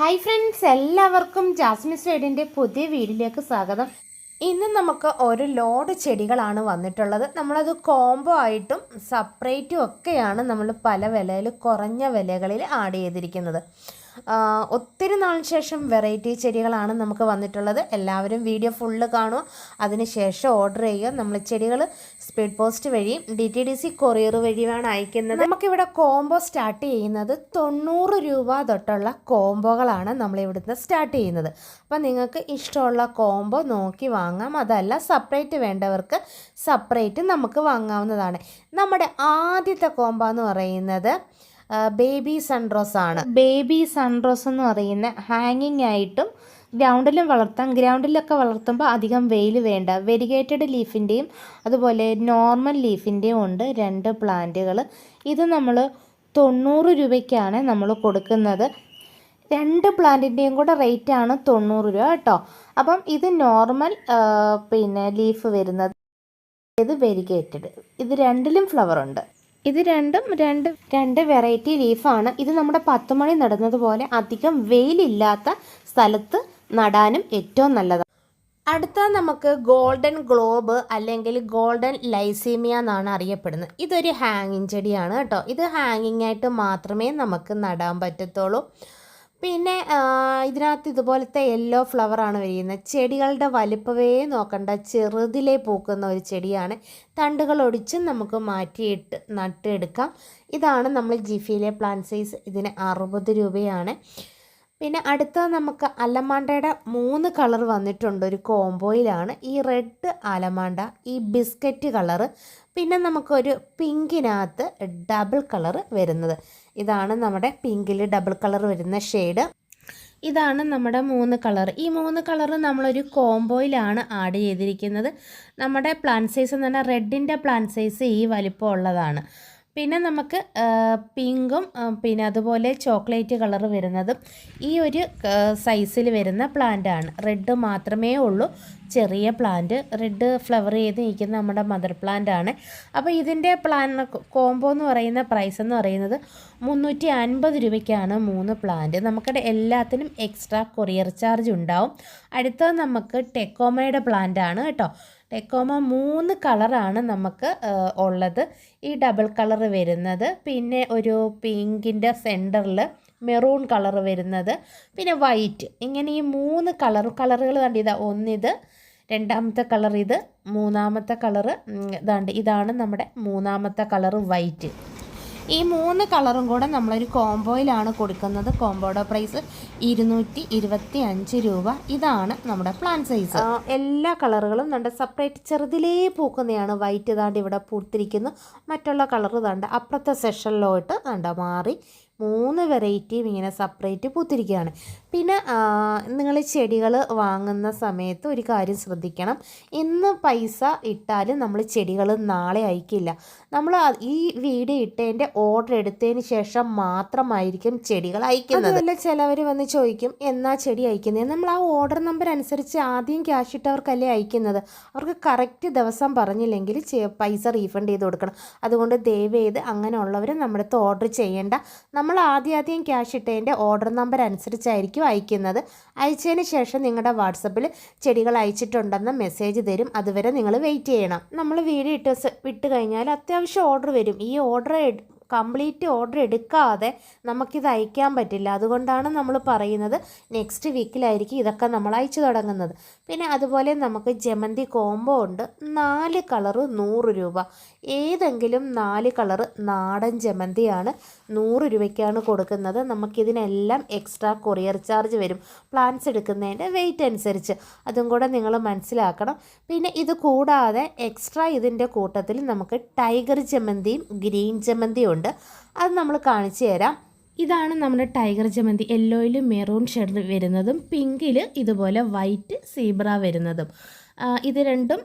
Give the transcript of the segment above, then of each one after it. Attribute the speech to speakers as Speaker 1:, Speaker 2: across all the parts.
Speaker 1: Hi friends, എല്ലാവർക്കും Jasmine സൈഡിൻ്റെ പുതിയ വീഡിയോയിലേക്ക് സ്വാഗതം. ഇന്ന് നമുക്ക് ഒരു ലോഡ് ചെടികളാണ് വന്നിട്ടുള്ളത്. നമ്മളത് കോംബോ ആയിട്ടും സെപ്പറേറ്റും ഒക്കെയാണ് നമ്മൾ പല വിലയിൽ കുറഞ്ഞ വിലകളിൽ ആഡ് ചെയ്തിരിക്കുന്നത്. ഒത്തിരി നാളിന് ശേഷം വെറൈറ്റി ചെടികളാണ് നമുക്ക് വന്നിട്ടുള്ളത്. എല്ലാവരും വീഡിയോ ഫുള്ള് കാണുക, അതിനുശേഷം ഓർഡർ ചെയ്യുക. നമ്മൾ ചെടികൾ സ്പീഡ് പോസ്റ്റ് വഴിയും DTDC കൊറിയർ വഴിയുമാണ് അയക്കുന്നത്. നമുക്കിവിടെ കോംബോ സ്റ്റാർട്ട് ചെയ്യുന്നത് 90 രൂപ തൊട്ടുള്ള കോംബോകളാണ് നമ്മളിവിടുന്ന് സ്റ്റാർട്ട് ചെയ്യുന്നത്. അപ്പം നിങ്ങൾക്ക് ഇഷ്ടമുള്ള കോംബോ നോക്കി വാങ്ങാം. അതല്ല സെപ്പറേറ്റ് വേണ്ടവർക്ക് സെപ്പറേറ്റ് നമുക്ക് വാങ്ങാവുന്നതാണ്. നമ്മുടെ ആദ്യത്തെ കോംബോ എന്ന് പറയുന്നത് ബേബി സൺറോസ് ആണ്. ബേബി സൺറോസ് എന്ന് പറയുന്ന ഹാങ്ങിങ് ആയിട്ടും ഗ്രൗണ്ടിലും വളർത്താം. ഗ്രൗണ്ടിലൊക്കെ വളർത്തുമ്പോൾ അധികം വെയിൽ വേണ്ട. വെരിഗേറ്റഡ് ലീഫിൻ്റെയും അതുപോലെ നോർമൽ ലീഫിൻ്റെയും ഉണ്ട് 2 പ്ലാന്റുകൾ. ഇത് നമ്മൾ 90 രൂപയ്ക്കാണ് നമ്മൾ കൊടുക്കുന്നത്. 2 പ്ലാന്റിൻ്റെയും കൂടെ റേറ്റാണ് 90 രൂപ കേട്ടോ. അപ്പം ഇത് നോർമൽ ലീഫ് വരുന്നത്, ഇത് വെരിഗേറ്റഡ്. ഇത് രണ്ടിലും ഫ്ലവർ ഉണ്ട്. ഇത് രണ്ടും രണ്ട് വെറൈറ്റി ലീഫാണ്. ഇത് നമ്മുടെ 10 മണി നടുന്നതുപോലെ അധികം വെയിലില്ലാത്ത സ്ഥലത്ത് നടാനും ഏറ്റവും നല്ലതാണ്. അടുത്ത നമുക്ക് ഗോൾഡൻ ഗ്ലോബ് അല്ലെങ്കിൽ ഗോൾഡൻ ലൈസീമിയ എന്നാണ് അറിയപ്പെടുന്നത്. ഇതൊരു ഹാങ്ങിങ് ചെടിയാണ് കേട്ടോ. ഇത് ഹാങ്ങിങ് ആയിട്ട് മാത്രമേ നമുക്ക് നടാൻ പറ്റത്തുള്ളൂ. പിന്നെ ഇതിനകത്ത് ഇതുപോലത്തെ യെല്ലോ ഫ്ലവറാണ് വരുന്നത്. ചെടികളുടെ വലിപ്പമേ നോക്കണ്ട, ചെറുതിലേ പൂക്കുന്ന ഒരു ചെടിയാണ്. തണ്ടുകൾ ഒടിച്ച് നമുക്ക് മാറ്റിയിട്ട് നട്ടെടുക്കാം. ഇതാണ് നമ്മൾ ജിഫിയിലെ പ്ലാന്റ് സൈസ്. ഇതിന് 60 രൂപയാണ്. പിന്നെ അടുത്ത നമുക്ക് അലമാണ്ടയുടെ 3 കളർ വന്നിട്ടുണ്ട് ഒരു കോംബോയിലാണ്. ഈ റെഡ് അലമാണ്ട, ഈ ബിസ്ക്കറ്റ് കളറ്, പിന്നെ നമുക്കൊരു പിങ്കിനകത്ത് ഡബിൾ കളർ വരുന്നത്. ഇതാണ് നമ്മുടെ പിങ്കിൽ ഡബിൾ കളർ വരുന്ന ഷെയ്ഡ്. ഇതാണ് നമ്മുടെ 3 കളർ. ഈ 3 കളർ നമ്മളൊരു കോംബോയിലാണ് ആഡ് ചെയ്തിരിക്കുന്നത്. നമ്മുടെ പ്ലാന്റ് സൈസ് എന്ന് പറഞ്ഞാൽ റെഡിൻ്റെ പ്ലാന്റ് സൈസ് ഈ വലിപ്പം ഉള്ളതാണ്. പിന്നെ നമുക്ക് പിങ്കും പിന്നെ അതുപോലെ ചോക്ലേറ്റ് കളർ വരുന്നതും ഈ ഒരു സൈസിൽ വരുന്ന പ്ലാന്റാണ്. റെഡ് മാത്രമേ ഉള്ളൂ ചെറിയ പ്ലാന്റ്. റെഡ് ഫ്ലവർ ചെയ്ത് നിൽക്കുന്ന നമ്മുടെ മദർ പ്ലാന്റ് ആണ്. അപ്പോൾ ഇതിൻ്റെ കോംബോ എന്ന് പറയുന്ന പ്രൈസ് എന്ന് പറയുന്നത് 350 രൂപയ്ക്കാണ് 3 പ്ലാന്റ്. നമുക്കിടെ എല്ലാത്തിനും എക്സ്ട്രാ കൊറിയർ ചാർജ് ഉണ്ടാവും. അടുത്തത് നമുക്ക് ടെക്കോമയുടെ പ്ലാന്റ് ആണ് കേട്ടോ. ടെക്കോമ 3 കളറാണ് നമുക്ക് ഉള്ളത്. ഈ ഡബിൾ കളർ വരുന്നത്, പിന്നെ ഒരു പിങ്കിൻ്റെ സെൻറ്ററിൽ മെറൂൺ കളർ വരുന്നത്, പിന്നെ വൈറ്റ്. ഇങ്ങനെ ഈ 3 കളറുകൾ കണ്ടിതാ. ഒന്നിത്, രണ്ടാമത്തെ കളർ ഇത്, മൂന്നാമത്തെ കളറ് ഇതാണ് നമ്മുടെ 3ാമത്തെ കളറ് വൈറ്റ്. ഈ 3 കളറും കൂടെ നമ്മളൊരു കോംബോയിലാണ് കൊടുക്കുന്നത്. കോംബോയുടെ പ്രൈസ് 225 രൂപ. ഇതാണ് നമ്മുടെ പ്ലാന്റ് സൈസ്. എല്ലാ കളറുകളും നമ്മുടെ സെപ്പറേറ്റ് ചെറുതിലേ പൂക്കുന്നതാണ്. വൈറ്റ് ഇതാണ്ട് ഇവിടെ പൂത്തിരിക്കുന്നു. മറ്റുള്ള കളർ ഇതാണ്ട് അപ്പുറത്തെ സെഷനിലോട്ട് മാറി 3 വെറൈറ്റിയും ഇങ്ങനെ സെപ്പറേറ്റ് പൂത്തിരിക്കുകയാണ്. പിന്നെ നിങ്ങൾ ചെടികൾ വാങ്ങുന്ന സമയത്ത് ഒരു കാര്യം ശ്രദ്ധിക്കണം. ഇന്ന് പൈസ ഇട്ടാൽ നമ്മൾ ചെടികൾ നാളെ അയക്കില്ല. നമ്മൾ ഈ വീഡിയോ ഇട്ടതിൻ്റെ ഓർഡർ എടുത്തതിന് ശേഷം മാത്രമായിരിക്കും ചെടികൾ അയക്കുന്നത്. അതുപോലെ ചിലവർ വന്ന് ചോദിക്കും എന്നാ ചെടി അയക്കുന്നത്. നമ്മൾ ആ ഓർഡർ നമ്പർ അനുസരിച്ച് ആദ്യം ക്യാഷ് ഇട്ടവർക്കല്ലേ അയക്കുന്നത്. അവർക്ക് കറക്റ്റ് ദിവസം പറഞ്ഞില്ലെങ്കിൽ പൈസ റീഫണ്ട് ചെയ്ത് കൊടുക്കണം. അതുകൊണ്ട് ദയവ് ചെയ്ത് അങ്ങനെയുള്ളവർ നമ്മുടെ അടുത്ത് ഓർഡർ ചെയ്യേണ്ട. നമ്മൾ ആദ്യം ക്യാഷ് ഇട്ടതിൻ്റെ ഓർഡർ നമ്പർ അനുസരിച്ചായിരിക്കും അയക്കുന്നത്. അയച്ചതിന് ശേഷം നിങ്ങളുടെ വാട്സപ്പിൽ ചെടികൾ അയച്ചിട്ടുണ്ടെന്ന് മെസ്സേജ് തരും. അതുവരെ നിങ്ങൾ വെയിറ്റ് ചെയ്യണം. നമ്മൾ വീഡിയോ ഇട്ട് കഴിഞ്ഞാൽ അത്യാവശ്യം ഓർഡർ വരും. ഈ കംപ്ലീറ്റ് ഓർഡർ എടുക്കാതെ നമുക്കിത് അയക്കാൻ പറ്റില്ല. അതുകൊണ്ടാണ് നമ്മൾ പറയുന്നത് നെക്സ്റ്റ് വീക്കിലായിരിക്കും ഇതൊക്കെ നമ്മൾ അയച്ചു തുടങ്ങുന്നത്. പിന്നെ അതുപോലെ നമുക്ക് ജമന്തി കോംബോ ഉണ്ട്. 4 കളറ് 100 രൂപ. ഏതെങ്കിലും 4 കളറ് നാടൻ ജമന്തിയാണ് 100 രൂപയ്ക്കാണ് കൊടുക്കുന്നത്. നമുക്കിതിനെല്ലാം എക്സ്ട്രാ കൊറിയർ ചാർജ് വരും പ്ലാന്റ്സ് എടുക്കുന്നതിൻ്റെ വെയിറ്റ് അനുസരിച്ച്. അതും കൂടെ നിങ്ങൾ മനസ്സിലാക്കണം. പിന്നെ ഇത് കൂടാതെ എക്സ്ട്രാ ഇതിൻ്റെ കൂട്ടത്തിൽ നമുക്ക് ടൈഗർ ജമന്തിയും ഗ്രീൻ ജമന്തിയും ഉണ്ട്. അത് നമ്മൾ കാണിച്ചു തരാം. ഇതാണ് നമ്മുടെ ടൈഗർ ജമന്തി. യെല്ലോയിൽ മെറൂൺ ഷെയ്ഡ് വരുന്നതും പിങ്കിൽ ഇതുപോലെ വൈറ്റ് സീബ്ര വരുന്നതും. ഇത് രണ്ടും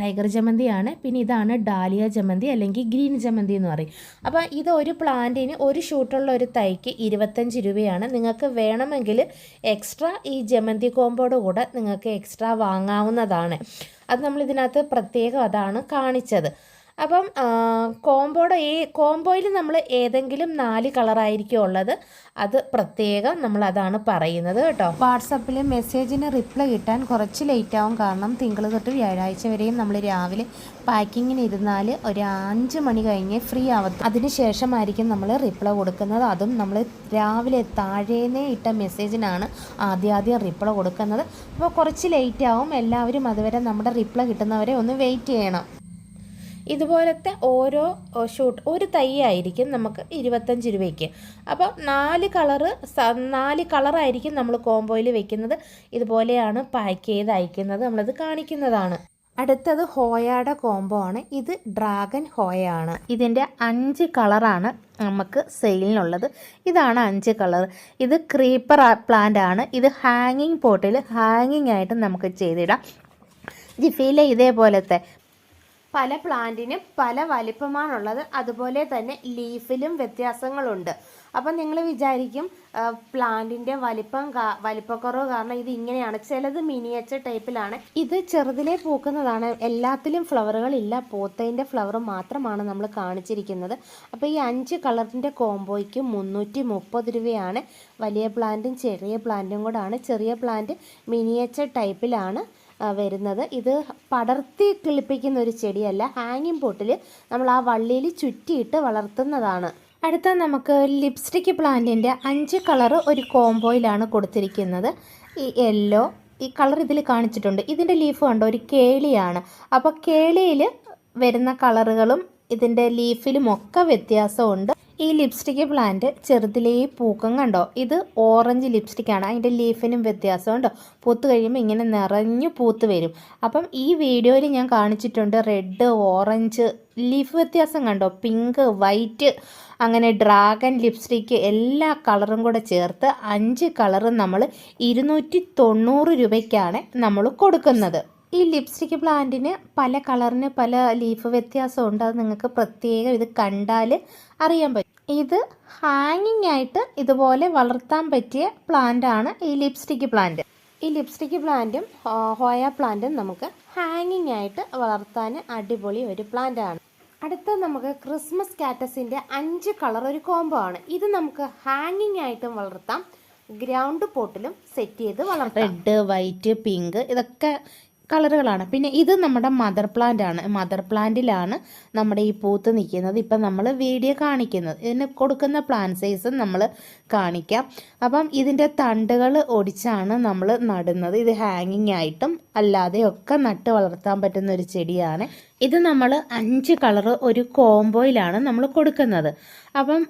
Speaker 1: ടൈഗർ ജമന്തിയാണ്. പിന്നെ ഇതാണ് ഡാലിയ ജമന്തി അല്ലെങ്കിൽ ഗ്രീൻ ജമന്തി എന്ന് പറയും. അപ്പോൾ ഇത് ഒരു പ്ലാന്റിന് ഒരു ഷൂട്ടുള്ള ഒരു തൈക്ക് 25 രൂപയാണ്. നിങ്ങൾക്ക് വേണമെങ്കിൽ എക്സ്ട്രാ ഈ ജമന്തി കോമ്പോയുടെ കൂടെ നിങ്ങൾക്ക് എക്സ്ട്രാ വാങ്ങാവുന്നതാണ്. അത് നമ്മൾ ഇതിനകത്ത് പ്രത്യേകം അതാണ് കാണിച്ചത്. അപ്പം കോംബോയിൽ നമ്മൾ ഏതെങ്കിലും 4 കളറായിരിക്കും ഉള്ളത്. അത് പ്രത്യേകം നമ്മളതാണ് പറയുന്നത് കേട്ടോ. വാട്സപ്പിൽ മെസ്സേജിന് റിപ്ലൈ കിട്ടാൻ കുറച്ച് ലേറ്റ് ആവും. കാരണം തിങ്കൾ തൊട്ട് വ്യാഴാഴ്ച വരെയും നമ്മൾ രാവിലെ പാക്കിങ്ങിന് ഇരുന്നാൽ ഒരു 5 മണി കഴിഞ്ഞ് ഫ്രീ ആവത്തും. അതിന് ശേഷമായിരിക്കും നമ്മൾ റിപ്ലൈ കൊടുക്കുന്നത്. അതും നമ്മൾ രാവിലെ താഴേന്നേ ഇട്ട മെസ്സേജിനാണ് ആദ്യം റിപ്ലൈ കൊടുക്കുന്നത്. അപ്പോൾ കുറച്ച് ലേറ്റ് ആവും. എല്ലാവരും അതുവരെ നമ്മുടെ റിപ്ലൈ കിട്ടുന്നവരെ ഒന്ന് വെയിറ്റ് ചെയ്യണം. ഇതുപോലത്തെ ഓരോ ഒരു തൈ ആയിരിക്കും നമുക്ക് 25 രൂപയ്ക്ക്. അപ്പോൾ 4 കളറായിരിക്കും നമ്മൾ കോംബോയിൽ വെക്കുന്നത്. ഇതുപോലെയാണ് പാക്ക് ചെയ്ത് അയക്കുന്നത്. നമ്മളത് കാണിക്കുന്നതാണ്. അടുത്തത് ഹോയയുടെ കോംബോ ആണ്. ഇത് ഡ്രാഗൺ ഹോയാണ്. ഇതിൻ്റെ 5 കളറാണ് നമുക്ക് സെയിലിനുള്ളത്. ഇതാണ് 5 കളർ. ഇത് ക്രീപ്പർ പ്ലാന്റ് ആണ്. ഇത് ഹാങ്ങിങ് പോട്ടിൽ ഹാങ്ങിങ് ആയിട്ട് നമുക്ക് ചെയ്തിടാം. ജിഫിയിലെ ഇതേപോലത്തെ പല പ്ലാന്റിനും പല വലിപ്പമാണുള്ളത്. അതുപോലെ തന്നെ ലീഫിലും വ്യത്യാസങ്ങളുണ്ട്. അപ്പം നിങ്ങൾ വിചാരിക്കും പ്ലാന്റിൻ്റെ വലിപ്പക്കുറവ് കാരണം ഇത് ഇങ്ങനെയാണ്. ചിലത് മിനിയേച്ചർ ടൈപ്പിലാണ്. ഇത് ചെറുതിലേ പൂക്കുന്നതാണ്. എല്ലാത്തിലും ഫ്ലവറുകൾ ഇല്ല. പോത്തതിൻ്റെ ഫ്ലവർ മാത്രമാണ് നമ്മൾ കാണിച്ചിരിക്കുന്നത്. അപ്പോൾ ഈ 5 കളറിൻ്റെ കോംബോയ്ക്ക് 330 രൂപയാണ്. വലിയ പ്ലാന്റും ചെറിയ പ്ലാന്റും കൂടാണ്. ചെറിയ പ്ലാന്റ് മിനിയേച്ചർ ടൈപ്പിലാണ് വരുന്നത്. ഇത് പടർത്തി കിളിപ്പിക്കുന്ന ഒരു ചെടിയല്ല. ഹാങ്ങിങ് പോട്ടിൽ നമ്മൾ ആ വള്ളിയിൽ ചുറ്റിയിട്ട് വളർത്തുന്നതാണ്. അടുത്ത നമുക്ക് ലിപ്സ്റ്റിക് പ്ലാന്റിൻ്റെ 5 കളർ ഒരു കോംബോയിലാണ് കൊടുത്തിരിക്കുന്നത്. ഈ യെല്ലോ ഈ കളർ ഇതിൽ കാണിച്ചിട്ടുണ്ട്. ഇതിൻ്റെ ലീഫ് കണ്ടോ, ഒരു കേളിയാണ്. അപ്പോൾ കേളിയിൽ വരുന്ന കളറുകളും ഇതിൻ്റെ ലീഫിലും ഒക്കെ വ്യത്യാസമുണ്ട്. ഈ ലിപ്സ്റ്റിക് പ്ലാന്റ് ചെറുതിലേ പൂക്കം കണ്ടോ, ഇത് ഓറഞ്ച് ലിപ്സ്റ്റിക്കാണ്. അതിൻ്റെ ലീഫിനും വ്യത്യാസമുണ്ടോ, പൂത്ത് കഴിയുമ്പോൾ ഇങ്ങനെ നിറഞ്ഞു പൂത്ത് വരും. അപ്പം ഈ വീഡിയോയിൽ ഞാൻ കാണിച്ചിട്ടുണ്ട് റെഡ്, ഓറഞ്ച് ലീഫ് വ്യത്യാസം കണ്ടോ, പിങ്ക്, വൈറ്റ്, അങ്ങനെ ഡ്രാഗൺ ലിപ്സ്റ്റിക്ക് എല്ലാ കളറും കൂടെ ചേർത്ത് 5 കളറും നമ്മൾ 290 രൂപയ്ക്കാണ് നമ്മൾ കൊടുക്കുന്നത്. ഈ ലിപ്സ്റ്റിക് പ്ലാന്റിന് പല കളറിന് പല ലീഫ് വ്യത്യാസമുണ്ട്. അത് നിങ്ങൾക്ക് പ്രത്യേകം ഇത് കണ്ടാൽ അറിയാൻ പറ്റും. ഇത് ഹാങ്ങിങ് ആയിട്ട് ഇതുപോലെ വളർത്താൻ പറ്റിയ പ്ലാന്റ് ആണ് ഈ ലിപ്സ്റ്റിക് പ്ലാന്റ്. ഈ ലിപ്സ്റ്റിക് പ്ലാന്റും ഹോയ പ്ലാന്റും നമുക്ക് ഹാങ്ങിങ് ആയിട്ട് വളർത്താൻ അടിപൊളി ഒരു പ്ലാന്റ് ആണ്. അടുത്ത നമുക്ക് ക്രിസ്മസ് കാറ്റസിൻ്റെ 5 കളർ ഒരു കോംബോ ആണ്. ഇത് നമുക്ക് ഹാങ്ങിങ് ആയിട്ടും വളർത്താം, ഗ്രൗണ്ട് പോട്ടിലും സെറ്റ് ചെയ്ത് വളർത്താം. റെഡ്, വൈറ്റ്, പിങ്ക് ഇതൊക്കെ കളറുകളാണ്. പിന്നെ ഇത് നമ്മുടെ മദർ പ്ലാന്റ് ആണ്. മദർ പ്ലാന്റിലാണ് നമ്മുടെ ഈ പൂത്ത് നിൽക്കുന്നത്. ഇപ്പം നമ്മൾ വീഡിയോ കാണിക്കുന്നത്. ഇതിന് കൊടുക്കുന്ന പ്ലാന്റ് സൈസും നമ്മൾ കാണിക്കാം. അപ്പം ഇതിൻ്റെ തണ്ടുകൾ ഒടിച്ചാണ് നമ്മൾ നടുന്നത്. ഇത് ഹാങ്ങിങ് ആയിട്ടും അല്ലാതെയൊക്കെ നട്ട് വളർത്താൻ പറ്റുന്ന ഒരു ചെടിയാണ്. ഇത് നമ്മൾ 5 കളർ ഒരു കോംബോയിലാണ് നമ്മൾ കൊടുക്കുന്നത്. അപ്പം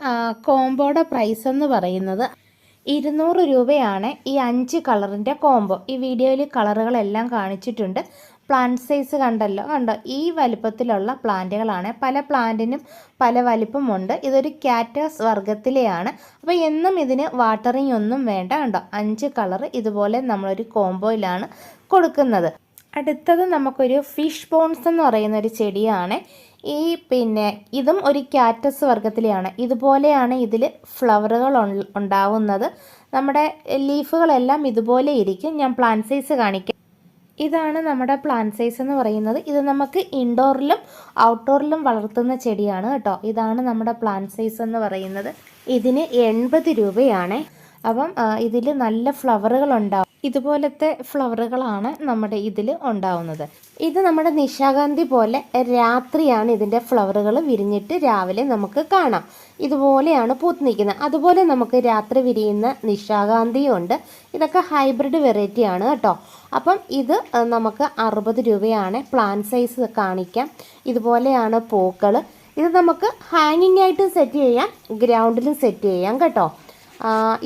Speaker 1: കോംബോയുടെ പ്രൈസ് എന്ന് പറയുന്നത് 200 രൂപയാണ് ഈ 5 കളറിൻ്റെ കോംബോ. ഈ വീഡിയോയിൽ കളറുകളെല്ലാം കാണിച്ചിട്ടുണ്ട്. പ്ലാന്റ് സൈസ് കണ്ടോ, ഈ വലിപ്പത്തിലുള്ള പ്ലാന്റുകളാണ്. പല പ്ലാന്റിനും പല വലിപ്പമുണ്ട്. ഇതൊരു കാറ്റസ് വർഗത്തിലെയാണ്. അപ്പോൾ എന്നും ഇതിന് വാട്ടറിങ് ഒന്നും വേണ്ട. കണ്ടോ, 5 കളർ ഇതുപോലെ നമ്മളൊരു കോംബോയിലാണ് കൊടുക്കുന്നത്. അടുത്തത് നമുക്കൊരു ഫിഷ് ബോൺസ് എന്ന് പറയുന്ന ഒരു ചെടിയാണ്. ഇതും ഒരു കാറ്റസ് വർഗത്തിലെയാണ്. ഇതുപോലെയാണ് ഇതിൽ ഫ്ലവറുകൾ ഉണ്ടാവുന്നത്. നമ്മുടെ ലീഫുകളെല്ലാം ഇതുപോലെ ഇരിക്കും. ഞാൻ പ്ലാന്റ് സൈസ് കാണിക്കാം. ഇതാണ് നമ്മുടെ പ്ലാന്റ് സൈസ് എന്ന് പറയുന്നത്. ഇത് നമുക്ക് ഇൻഡോറിലും ഔട്ട്ഡോറിലും വളർത്തുന്ന ചെടിയാണ് കേട്ടോ. ഇതാണ് നമ്മുടെ പ്ലാന്റ് സൈസ് എന്ന് പറയുന്നത്. ഇതിന് 80 രൂപയാണ്. അപ്പം ഇതിൽ നല്ല ഫ്ലവറുകൾ ഉണ്ടാവും. ഇതുപോലത്തെ ഫ്ലവറുകളാണ് നമ്മുടെ ഇതിൽ ഉണ്ടാവുന്നത്. ഇത് നമ്മുടെ നിശാഗന്ധി പോലെ രാത്രിയാണ് ഇതിൻ്റെ ഫ്ലവറുകൾ വിരിഞ്ഞിട്ട് രാവിലെ നമുക്ക് കാണാം. ഇതുപോലെയാണ് പൂത്ത് നിൽക്കുന്നത്. അതുപോലെ നമുക്ക് രാത്രി വിരിയുന്ന നിശാഗന്ധിയും ഉണ്ട്. ഇതൊക്കെ ഹൈബ്രിഡ് വെറൈറ്റി ആണ് കേട്ടോ. അപ്പം ഇത് നമുക്ക് 60 രൂപയാണ്. പ്ലാന്റ് സൈസ് കാണിക്കാം. ഇതുപോലെയാണ് പൂക്കൾ. ഇത് നമുക്ക് ഹാങ്ങിങ് ആയിട്ട് സെറ്റ് ചെയ്യാം, ഗ്രൗണ്ടിലും സെറ്റ് ചെയ്യാം കേട്ടോ.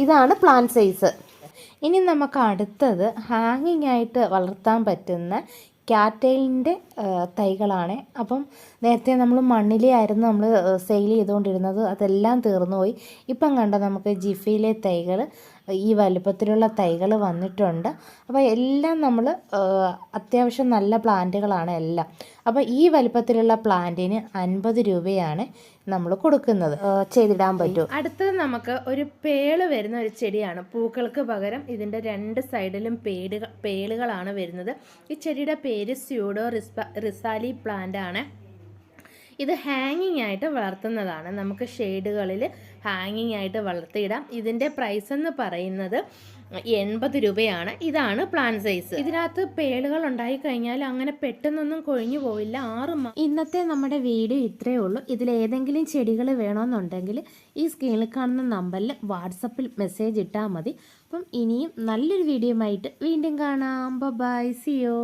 Speaker 1: ഇതാണ് പ്ലാന്റ് സൈസ്. ഇനി നമുക്ക് അടുത്തത് ഹാങ്ങിങ് ആയിട്ട് വളർത്താൻ പറ്റുന്ന ക്യാറ്റെയിലിൻ്റെ തൈകളാണ്. അപ്പം നേരത്തെ നമ്മൾ മണ്ണിലെയായിരുന്നു നമ്മൾ സെയിൽ ചെയ്തുകൊണ്ടിരുന്നത്. അതെല്ലാം തീർന്നു പോയി. ഇപ്പം കണ്ട നമുക്ക് ജിഫിയിലെ തൈകൾ, ഈ വലുപ്പത്തിലുള്ള തൈകൾ വന്നിട്ടുണ്ട്. അപ്പോൾ എല്ലാം നമ്മൾ അത്യാവശ്യം നല്ല പ്ലാന്റുകളാണ് എല്ലാം. അപ്പോൾ ഈ വലുപ്പത്തിലുള്ള പ്ലാന്റിന് 50 രൂപയാണ് നമ്മൾ കൊടുക്കുന്നത്. ചെയ്തിടാൻ പറ്റും. അടുത്തത് നമുക്ക് ഒരു പേള് വരുന്ന ഒരു ചെടിയാണ്. പൂക്കൾക്ക് പകരം ഇതിൻ്റെ 2 സൈഡിലും പേളുകളാണ് വരുന്നത്. ഈ ചെടിയുടെ പേര് സ്യൂഡോ റിസാലി പ്ലാന്റ് ആണ്. ഇത് ഹാങ്ങിങ് ആയിട്ട് വളർത്തുന്നതാണ്. നമുക്ക് ഷെയ്ഡുകളിൽ ഹാങ്ങിങ് ആയിട്ട് വളർത്തിയിടാം. ഇതിൻ്റെ പ്രൈസ് എന്ന് പറയുന്നത് 80 രൂപയാണ്. ഇതാണ് പ്ലാൻ സൈസ്. ഇതിനകത്ത് പേളുകൾ ഉണ്ടായി കഴിഞ്ഞാൽ അങ്ങനെ പെട്ടെന്നൊന്നും കൊഴിഞ്ഞു പോവില്ല. ഇന്നത്തെ നമ്മുടെ വീഡിയോ ഇത്രയേ ഉള്ളൂ. ഇതിലേതെങ്കിലും ചെടികൾ വേണമെന്നുണ്ടെങ്കിൽ ഈ സ്ക്രീനിൽ കാണുന്ന നമ്പറിൽ വാട്സപ്പിൽ മെസ്സേജ് ഇട്ടാൽ മതി. അപ്പം ഇനിയും നല്ലൊരു വീഡിയോ ആയിട്ട് വീണ്ടും കാണാം. Bye, see U.